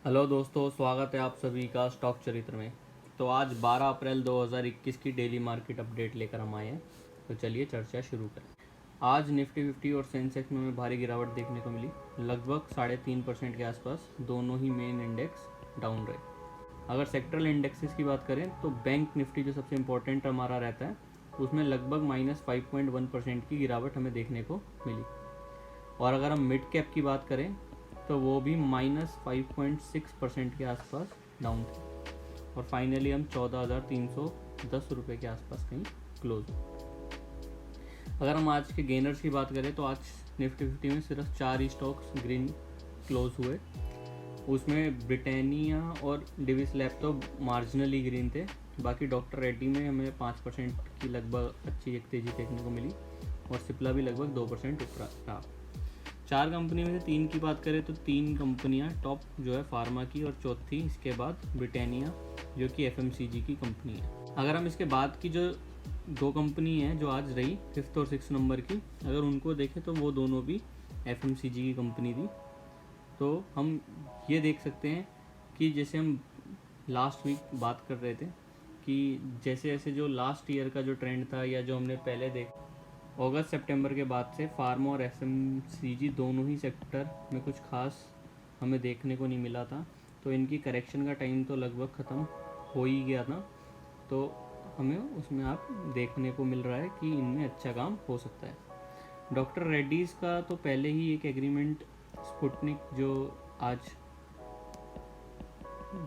Hello दोस्तों, स्वागत है आप सभी का स्टॉक चरित्र में। तो आज 12 अप्रैल 2021 की डेली मार्केट अपडेट लेकर हम आए हैं। तो चलिए चर्चा शुरू करें। आज निफ्टी 50 और सेंसेक्स में हमें भारी गिरावट देखने को मिली, लगभग 3.5% के आसपास। दोनों ही मेन इंडेक्स डाउन रहे। अगर सेक्टरल इंडेक्सेस की बात करें तो बैंक निफ्टी जो सबसे इम्पोर्टेंट हमारा रहता है, उसमें लगभग -5.1% की गिरावट हमें देखने को मिली। और अगर हम मिड कैप की बात करें तो वो भी -5.6% के आसपास डाउन थे। और फाइनली हम 14,310 रुपये के आसपास कहीं क्लोज हुए। अगर हम आज के गेनर्स की बात करें तो आज निफ्टी 50 में सिर्फ 4 ही स्टॉक्स ग्रीन क्लोज हुए। उसमें ब्रिटानिया और डिविस लैब तो मार्जिनली ग्रीन थे। बाकी डॉक्टर रेड्डी में हमें 5% की लगभग अच्छी एक तेज़ी देखने को मिली और सिप्ला भी लगभग 2% ऊपर रहा। 4 कंपनी में से 3 की बात करें तो 3 कंपनियां टॉप जो है फार्मा की, और चौथी इसके बाद ब्रिटानिया जो कि एफएमसीजी की कंपनी है। अगर हम इसके बाद की जो 2 कंपनी हैं जो आज रही 5th और 6th नंबर की, अगर उनको देखें तो वो दोनों भी एफएमसीजी की कंपनी थी। तो हम ये देख सकते हैं कि जैसे हम लास्ट वीक बात कर रहे थे कि जैसे जैसे जो लास्ट ईयर का जो ट्रेंड था या जो हमने पहले देखा, अगस्त सितंबर के बाद से फार्मा और एफएमसीजी दोनों ही सेक्टर में कुछ खास हमें देखने को नहीं मिला था। तो इनकी करेक्शन का टाइम तो लगभग ख़त्म हो ही गया था। तो हमें उसमें आप देखने को मिल रहा है कि इनमें अच्छा काम हो सकता है। डॉक्टर रेड्डीज़ का तो पहले ही एक एग्रीमेंट स्पुतनिक जो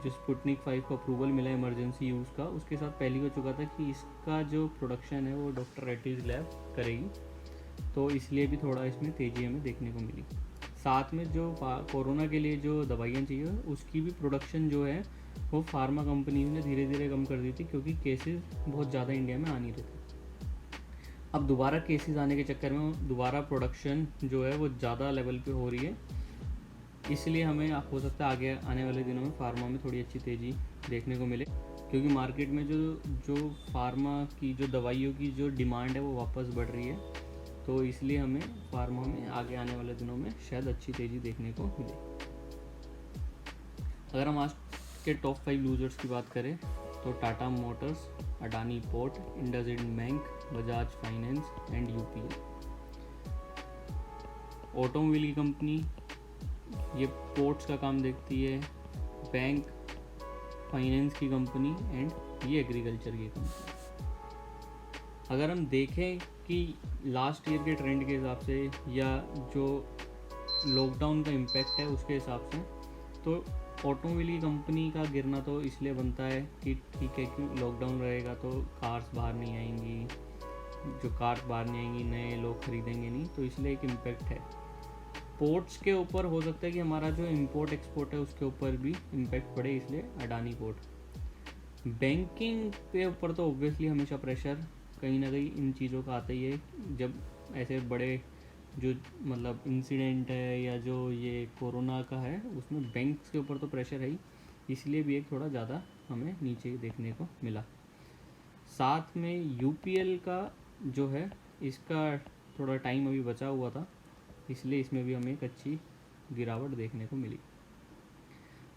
स्पुतनिक 5 को अप्रूवल मिला इमरजेंसी यूज़ का, उसके साथ पहले हो चुका था कि इसका जो प्रोडक्शन है वो डॉक्टर रेड्डीज़ लैब करेगी। तो इसलिए भी थोड़ा इसमें तेज़ी हमें देखने को मिली। साथ में जो कोरोना के लिए जो दवाइयाँ चाहिए उसकी भी प्रोडक्शन जो है वो फार्मा कंपनी ने धीरे धीरे कम कर दी थी, क्योंकि केसेस बहुत ज़्यादा इंडिया में आ नहीं रहे थे। अब दोबारा केसेस आने के चक्कर में दोबारा प्रोडक्शन जो है वो ज़्यादा लेवल पे हो रही है। इसलिए हमें हो सकता है आगे आने वाले दिनों में फार्मा में थोड़ी अच्छी तेज़ी देखने को मिले, क्योंकि मार्केट में जो फार्मा की जो दवाइयों की जो डिमांड है वो वापस बढ़ रही है। तो इसलिए हमें फार्मा में आगे आने वाले दिनों में शायद अच्छी तेज़ी देखने को मिले। अगर हम आज के टॉप 5 लूजर्स की बात करें तो Tata Motors, Adani port, IndusInd bank, Bajaj finance and UPL. Automobile की कंपनी ये पोर्ट्स का काम देखती है, बैंक, फाइनेंस की कंपनी एंड ये एग्रीकल्चर की कंपनी। अगर हम देखें कि लास्ट ईयर के ट्रेंड के हिसाब से या जो लॉकडाउन का इम्पैक्ट है उसके हिसाब से, तो ऑटोमोबाइल की कंपनी का गिरना तो इसलिए बनता है कि ठीक है कि लॉकडाउन रहेगा तो कार्स बाहर नहीं आएंगी, जो कार्स बाहर नहीं आएंगी नए लोग खरीदेंगे नहीं, तो इसलिए एक इम्पैक्ट है। पोर्ट्स के ऊपर हो सकता है कि हमारा जो इंपोर्ट एक्सपोर्ट है उसके ऊपर भी इम्पैक्ट पड़े, इसलिए अडानी पोर्ट। बैंकिंग के ऊपर तो ऑब्वियसली हमेशा प्रेशर कहीं ना कहीं इन चीज़ों का आता ही है, जब ऐसे बड़े जो मतलब इंसिडेंट है या जो ये कोरोना का है उसमें बैंक्स के ऊपर तो प्रेशर है ही, इसलिए भी एक थोड़ा ज़्यादा हमें नीचे देखने को मिला। साथ में यूपीएल का जो है इसका थोड़ा टाइम अभी बचा हुआ था, इसलिए इसमें भी हमें एक अच्छी गिरावट देखने को मिली।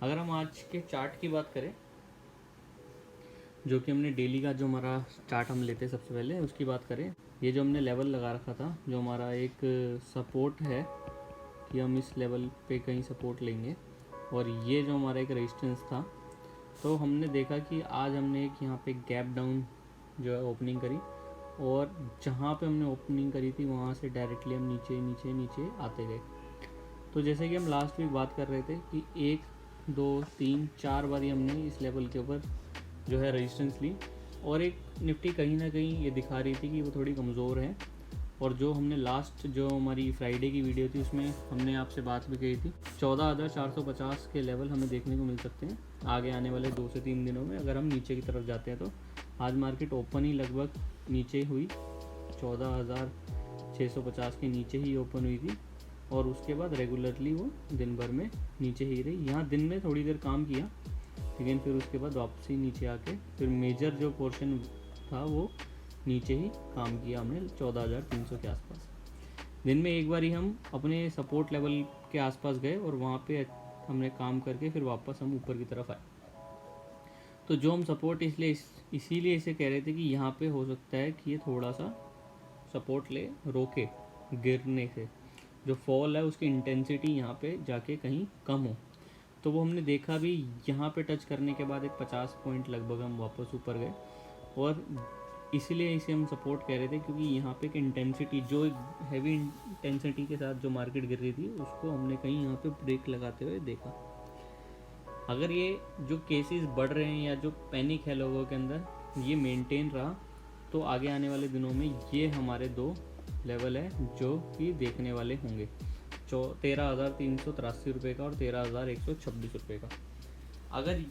अगर हम आज के चार्ट की बात करें, जो कि हमने डेली का जो हमारा चार्ट हम लेते हैं सबसे पहले उसकी बात करें, ये जो हमने लेवल लगा रखा था जो हमारा एक सपोर्ट है कि हम इस लेवल पे कहीं सपोर्ट लेंगे, और ये जो हमारा एक रेजिस्टेंस था, तो हमने देखा कि आज हमने एक यहाँ पे गैप डाउन जो है ओपनिंग करी, और जहाँ पे हमने ओपनिंग करी थी वहाँ से डायरेक्टली हम नीचे नीचे नीचे आते गए। तो जैसे कि हम लास्ट वीक बात कर रहे थे कि 1 2 3 4 बारी हमने इस लेवल के ऊपर जो है रेजिस्टेंस ली, और एक निफ्टी कहीं ना कहीं ये दिखा रही थी कि वो थोड़ी कमज़ोर है। और जो हमने लास्ट जो हमारी फ्राइडे की वीडियो थी उसमें हमने आपसे बात भी कही थी 14,450 के लेवल हमें देखने को मिल सकते हैं आगे आने वाले 2 से 3 दिनों में, अगर हम नीचे की तरफ जाते हैं। तो आज मार्केट ओपन ही लगभग नीचे हुई, 14,650 के नीचे ही ओपन हुई थी, और उसके बाद रेगुलरली वो दिन भर में नीचे ही रही। यहाँ दिन में थोड़ी देर काम किया, लेकिन फिर उसके बाद वापसी नीचे आके फिर मेजर जो पोर्शन था वो नीचे ही काम किया हमने 14,300 के आसपास। दिन में एक बार ही हम अपने सपोर्ट लेवल के आसपास गए और वहाँ पे हमने काम करके फिर वापस हम ऊपर की तरफ आए। तो जो हम सपोर्ट इसीलिए इसे कह रहे थे कि यहाँ पे हो सकता है कि ये थोड़ा सा सपोर्ट ले, रोके गिरने से, जो फॉल है उसकी इंटेंसिटी यहाँ पे जाके कहीं कम हो। तो वो हमने देखा भी, यहाँ पे टच करने के बाद एक 50 पॉइंट लगभग हम वापस ऊपर गए, और इसीलिए इसे हम सपोर्ट कह रहे थे क्योंकि यहाँ पे एक इंटेंसिटी, जो हैवी इंटेंसिटी के साथ जो मार्केट गिर रही थी, उसको हमने कहीं यहाँ पे ब्रेक लगाते हुए देखा। अगर ये जो केसेस बढ़ रहे हैं या जो पैनिक है लोगों के अंदर, ये मेंटेन रहा तो आगे आने वाले दिनों में ये हमारे 2 लेवल है जो कि देखने वाले होंगे, 13,383 रुपये का और 13,126 रुपये का। अगर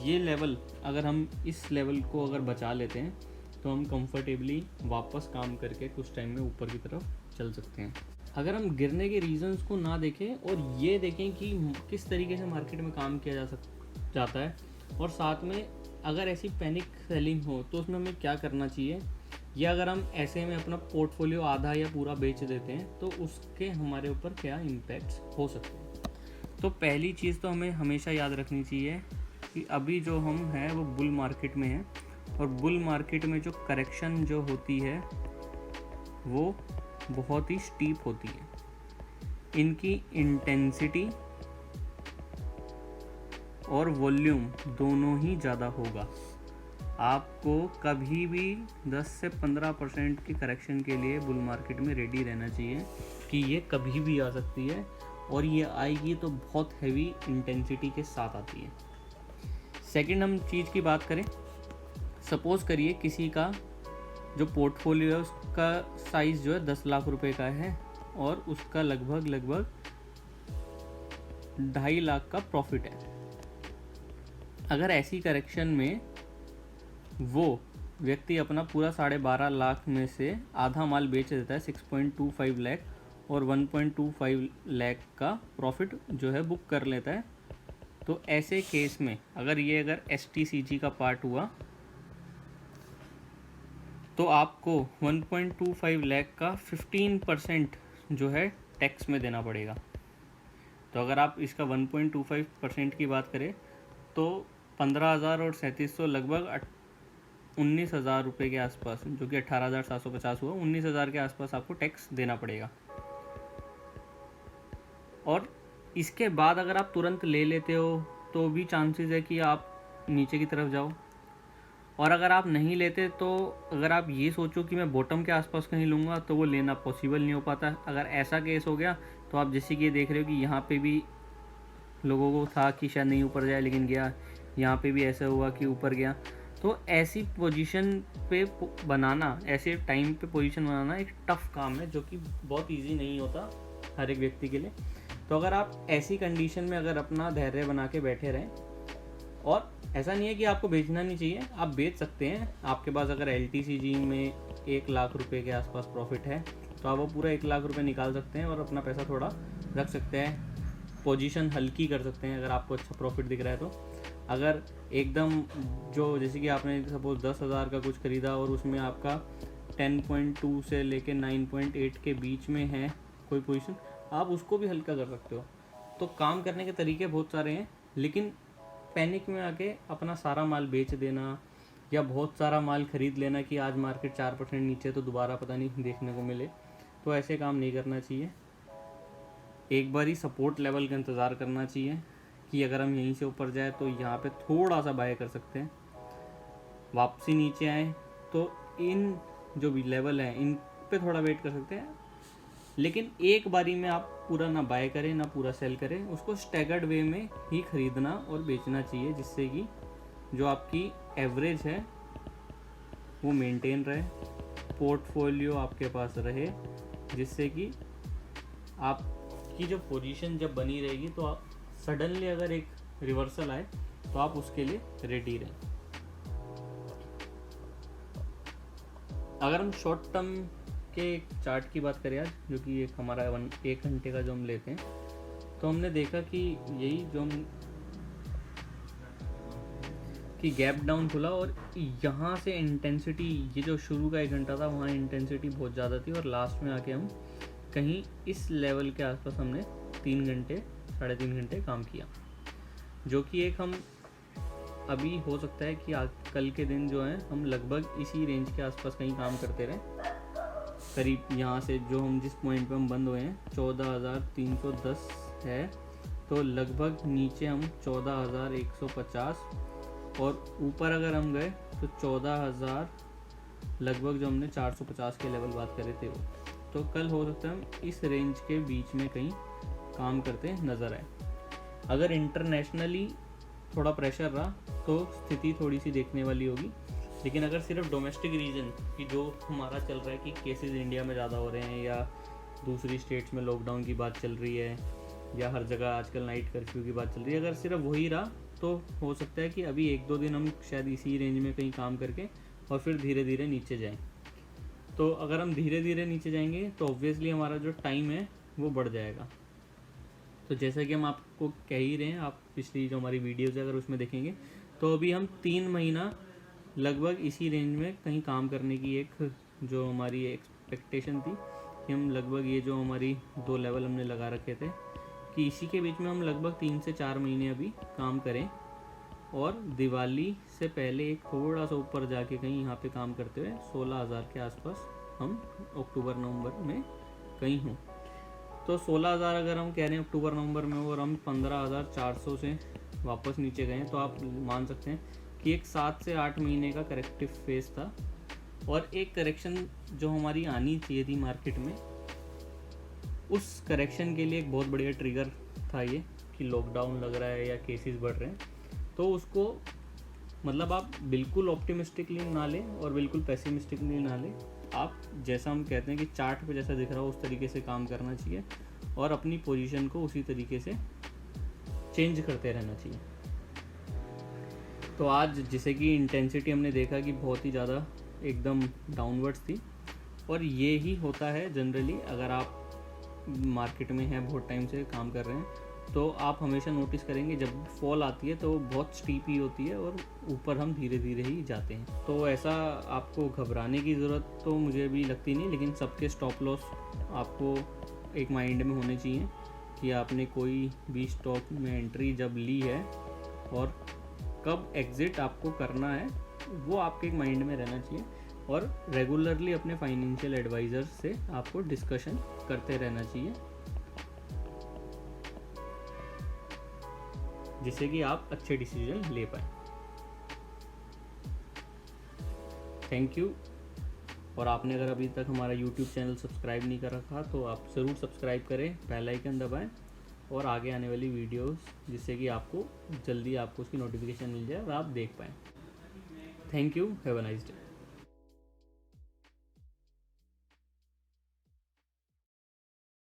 ये लेवल, अगर हम इस लेवल को अगर बचा लेते हैं तो हम कंफर्टेबली वापस काम करके कुछ टाइम में ऊपर की तरफ चल सकते हैं। अगर हम गिरने के रीजंस को ना देखें और ये देखें कि किस तरीके से मार्केट में काम किया जाता है, और साथ में अगर ऐसी पैनिक सेलिंग हो तो उसमें हमें क्या करना चाहिए, या अगर हम ऐसे में अपना पोर्टफोलियो आधा या पूरा बेच देते हैं तो उसके हमारे ऊपर क्या इम्पैक्ट्स हो सकते हैं। तो पहली चीज़ तो हमें हमेशा याद रखनी चाहिए कि अभी जो हम हैं वो बुल मार्केट में हैं, और बुल मार्केट में जो करेक्शन जो होती है वो बहुत ही स्टीप होती है। इनकी इंटेंसिटी और वॉल्यूम दोनों ही ज़्यादा होगा। आपको कभी भी 10 से 15% की करेक्शन के लिए बुल मार्केट में रेडी रहना चाहिए कि ये कभी भी आ सकती है, और ये आएगी तो बहुत हैवी इंटेंसिटी के साथ आती है। सेकंड हम चीज़ की बात करें, सपोज़ करिए किसी का जो पोर्टफोलियो है उसका साइज़ जो है 10 लाख रुपए का है और उसका लगभग 2.5 लाख का प्रॉफिट है। अगर ऐसी करेक्शन में वो व्यक्ति अपना पूरा 12.5 लाख में से आधा माल बेच देता है 6.25 लाख, और 1.25 लाख का प्रॉफिट जो है बुक कर लेता है, तो ऐसे केस में अगर STCG का पार्ट हुआ तो आपको 1.25 लाख का 15% जो है टैक्स में देना पड़ेगा। तो अगर आप इसका 1.25% की बात करें तो 15,000 और 3700 लगभग 19,000 रुपये के आसपास, जो कि 18,750 हुआ, 19,000 के आसपास आपको टैक्स देना पड़ेगा। और इसके बाद अगर आप तुरंत ले लेते हो तो भी चांसेस है कि आप नीचे की तरफ जाओ, और अगर आप नहीं लेते तो अगर आप ये सोचो कि मैं बॉटम के आसपास कहीं लूँगा तो वो लेना पॉसिबल नहीं हो पाता। अगर ऐसा केस हो गया तो आप जैसे कि ये देख रहे हो कि यहाँ पे भी लोगों को था कि शायद नहीं ऊपर जाए लेकिन गया, यहाँ पे भी ऐसा हुआ कि ऊपर गया। तो ऐसी पोजीशन पे बनाना, ऐसे टाइम पे पोजीशन बनाना एक टफ़ काम है जो कि बहुत इजी नहीं होता हर एक व्यक्ति के लिए। तो अगर आप ऐसी कंडीशन में अगर अपना धैर्य बना के बैठे रहें, और ऐसा नहीं है कि आपको बेचना नहीं चाहिए, आप बेच सकते हैं। आपके पास अगर LTCG में 1 लाख रुपए के आसपास प्रॉफिट है तो आप वो पूरा 1 लाख रुपए निकाल सकते हैं और अपना पैसा थोड़ा रख सकते हैं, पोजीशन हल्की कर सकते हैं अगर आपको अच्छा प्रॉफिट दिख रहा है तो। अगर एकदम जो जैसे कि आपने सपोज 10,000 का कुछ ख़रीदा और उसमें आपका 10.2 से लेके 9.8 के बीच में है कोई पोजीशन, आप उसको भी हल्का कर सकते हो। तो काम करने के तरीके बहुत सारे हैं, लेकिन पैनिक में आके अपना सारा माल बेच देना या बहुत सारा माल ख़रीद लेना कि आज मार्केट 4% नीचे तो दोबारा पता नहीं देखने को मिले, तो ऐसे काम नहीं करना चाहिए। एक बार ही सपोर्ट लेवल का इंतज़ार करना चाहिए कि अगर हम यहीं से ऊपर जाए तो यहाँ पे थोड़ा सा बाय कर सकते हैं, वापसी नीचे आए तो इन जो भी लेवल हैं इन पे थोड़ा वेट कर सकते हैं, लेकिन एक बारी में आप पूरा ना बाय करें ना पूरा सेल करें, उसको स्टैगर्ड वे में ही ख़रीदना और बेचना चाहिए, जिससे कि जो आपकी एवरेज है वो मेंटेन रहे, पोर्टफोलियो आपके पास रहे, जिससे कि आपकी जो पोजीशन जब बनी रहेगी तो आप सडनली अगर एक रिवर्सल आए तो आप उसके लिए रेडी रहें। अगर हम शॉर्ट टर्म के चार्ट की बात करें आज, जो कि एक हमारा 1 घंटे का जो हम लेते हैं, तो हमने देखा कि यही जो हम कि गैप डाउन खुला और यहाँ से इंटेंसिटी, ये जो शुरू का 1 घंटा था वहाँ इंटेंसिटी बहुत ज़्यादा थी, और लास्ट में आके हम कहीं इस लेवल के आसपास हमने 3 घंटे 3.5 घंटे काम किया, जो कि एक हम अभी हो सकता है कि आज कल के दिन जो है हम लगभग इसी रेंज के आसपास कहीं काम करते रहें। करीब यहाँ से जो हम जिस पॉइंट पे हम बंद हुए हैं 14,310 है, तो लगभग नीचे हम 14,150 और ऊपर अगर हम गए तो 14,000 लगभग, जो हमने 450 के लेवल बात करे थे वो। तो कल हो सकता है हम इस रेंज के बीच में कहीं काम करते नज़र आए। अगर इंटरनेशनली थोड़ा प्रेशर रहा तो स्थिति थोड़ी सी देखने वाली होगी, लेकिन अगर सिर्फ डोमेस्टिक रीजन की जो हमारा चल रहा है कि केसेस इंडिया में ज़्यादा हो रहे हैं या दूसरी स्टेट्स में लॉकडाउन की बात चल रही है या हर जगह आजकल नाइट कर्फ्यू की बात चल रही है, अगर सिर्फ वही रहा तो हो सकता है कि अभी 1-2 दिन हम शायद इसी रेंज में कहीं काम करके और फिर धीरे धीरे नीचे जाएं। तो अगर हम धीरे धीरे नीचे जाएंगे तो ऑब्वियसली हमारा जो टाइम है वो बढ़ जाएगा। तो जैसा कि हम आपको कह ही रहे हैं, आप पिछली जो हमारी वीडियोज़ है अगर उसमें देखेंगे तो अभी हम 3 महीना लगभग इसी रेंज में कहीं काम करने की एक जो हमारी एक्सपेक्टेशन थी कि हम लगभग ये जो हमारी 2 लेवल हमने लगा रखे थे कि इसी के बीच में हम लगभग 3 से 4 महीने अभी काम करें और दिवाली से पहले एक थोड़ा सा ऊपर जाके कहीं यहाँ पे काम करते हुए 16,000 के आसपास हम अक्टूबर नवंबर में कहीं हों। तो 16,000 अगर हम कह रहे हैं अक्टूबर नवंबर में और हम 15,400 से वापस नीचे गए तो आप मान सकते हैं कि एक 7 से 8 महीने का करेक्टिव फेज था। और एक करेक्शन जो हमारी आनी चाहिए थी मार्केट में, उस करेक्शन के लिए एक बहुत बढ़िया ट्रिगर था ये कि लॉकडाउन लग रहा है या केसेस बढ़ रहे हैं, तो उसको मतलब आप बिल्कुल ऑप्टिमिस्टिकली ना लें और बिल्कुल पेसिमिस्टिकली ना लें। आप जैसा हम कहते हैं कि चार्ट पे जैसा दिख रहा हो उस तरीके से काम करना चाहिए और अपनी पोजीशन को उसी तरीके से चेंज करते रहना चाहिए। तो आज जैसे कि इंटेंसिटी हमने देखा कि बहुत ही ज़्यादा एकदम डाउनवर्ड्स थी, और ये ही होता है जनरली अगर आप मार्केट में हैं बहुत टाइम से काम कर रहे हैं तो आप हमेशा नोटिस करेंगे जब फॉल आती है तो बहुत स्टीप ही होती है और ऊपर हम धीरे धीरे ही जाते हैं। तो ऐसा आपको घबराने की ज़रूरत तो मुझे भी लगती नहीं, लेकिन सबके स्टॉप लॉस आपको एक माइंड में होने चाहिए कि आपने कोई भी स्टॉक में एंट्री जब ली है और कब एग्ज़िट आपको करना है वो आपके एक माइंड में रहना चाहिए। और रेगुलरली अपने फाइनेंशियल एडवाइज़र से आपको डिस्कशन करते रहना चाहिए जिससे कि आप अच्छे डिसीजन ले पाएँ। Thank you. और आपने अगर अभी तक हमारा YouTube चैनल सब्सक्राइब नहीं कर रखा तो आप ज़रूर सब्सक्राइब करें, बेल आइकन दबाएं और आगे आने वाली वीडियोस जिससे कि आपको जल्दी आपको उसकी नोटिफिकेशन मिल जाए और आप देख पाएँ। Thank you, have a nice day.